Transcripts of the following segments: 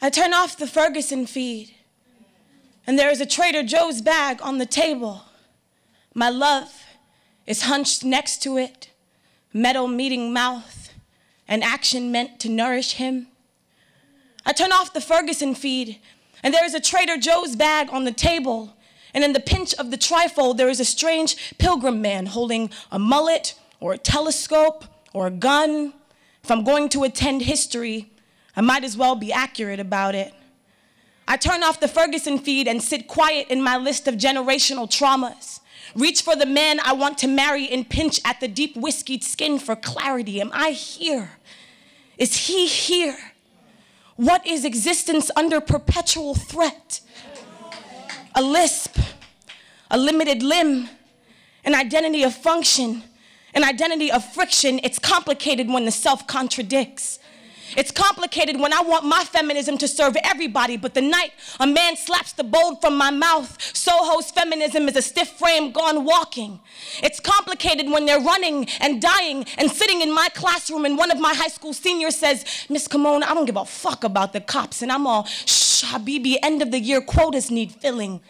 I turn off the Ferguson feed, and there is a Trader Joe's bag on the table. My love is hunched next to it, metal meeting mouth, and action meant to nourish him. I turn off the Ferguson feed, and there is a Trader Joe's bag on the table, and in the pinch of the trifold, there is a strange pilgrim man holding a mullet or a telescope or a gun. If I'm going to attend history, I might as well be accurate about it. I turn off the Ferguson feed and sit quiet in my list of generational traumas. Reach for the man I want to marry and pinch at the deep whiskeyed skin for clarity. Am I here? Is he here? What is existence under perpetual threat? A lisp, a limited limb, an identity of function, an identity of friction. It's complicated when the self contradicts. It's complicated when I want my feminism to serve everybody, but the night a man slaps the bold from my mouth, Soho's feminism is a stiff frame gone walking. It's complicated when they're running and dying and sitting in my classroom and one of my high school seniors says, Miss Camonghne, I don't give a fuck about the cops, and I'm all, shh, Habibi, end of the year quotas need filling.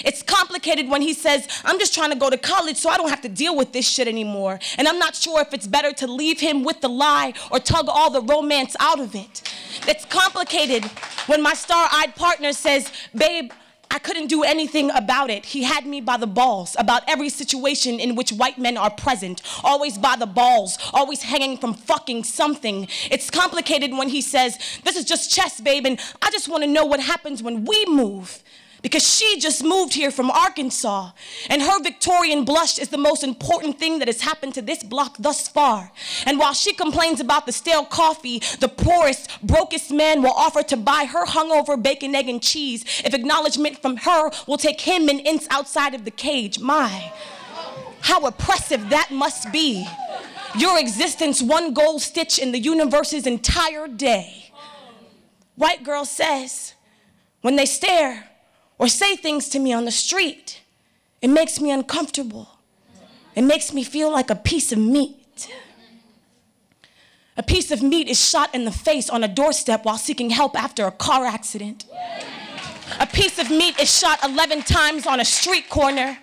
It's complicated when he says, I'm just trying to go to college so I don't have to deal with this shit anymore. And I'm not sure if it's better to leave him with the lie or tug all the romance out of it. It's complicated when my star-eyed partner says, babe, I couldn't do anything about it. He had me by the balls about every situation in which white men are present, always by the balls, always hanging from fucking something. It's complicated when he says, this is just chess, babe, and I just want to know what happens when we move. Because she just moved here from Arkansas, and her Victorian blush is the most important thing that has happened to this block thus far. And while she complains about the stale coffee, the poorest, brokest man will offer to buy her hungover bacon, egg, and cheese if acknowledgement from her will take him an inch outside of the cage. My, how oppressive that must be. Your existence, one gold stitch in the universe's entire day. White girl says, when they stare, or say things to me on the street, it makes me uncomfortable. It makes me feel like a piece of meat. A piece of meat is shot in the face on a doorstep while seeking help after a car accident. A piece of meat is shot 11 times on a street corner.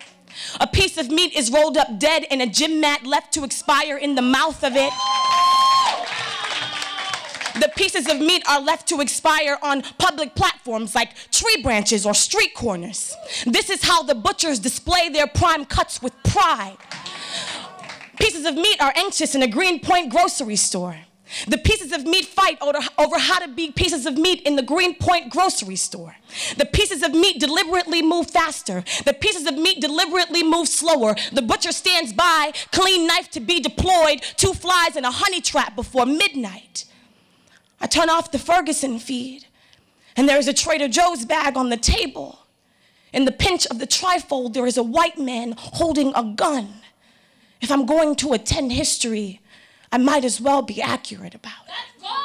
A piece of meat is rolled up dead in a gym mat left to expire in the mouth of it. The pieces of meat are left to expire on public platforms like tree branches or street corners. This is how the butchers display their prime cuts with pride. Pieces of meat are anxious in a Greenpoint grocery store. The pieces of meat fight over how to be pieces of meat in the Greenpoint grocery store. The pieces of meat deliberately move faster. The pieces of meat deliberately move slower. The butcher stands by, clean knife to be deployed, 2 flies in a honey trap before midnight. I turn off the Ferguson feed, and there is a Trader Joe's bag on the table. In the pinch of the trifold, there is a white man holding a gun. If I'm going to attend history, I might as well be accurate about it. Let's go!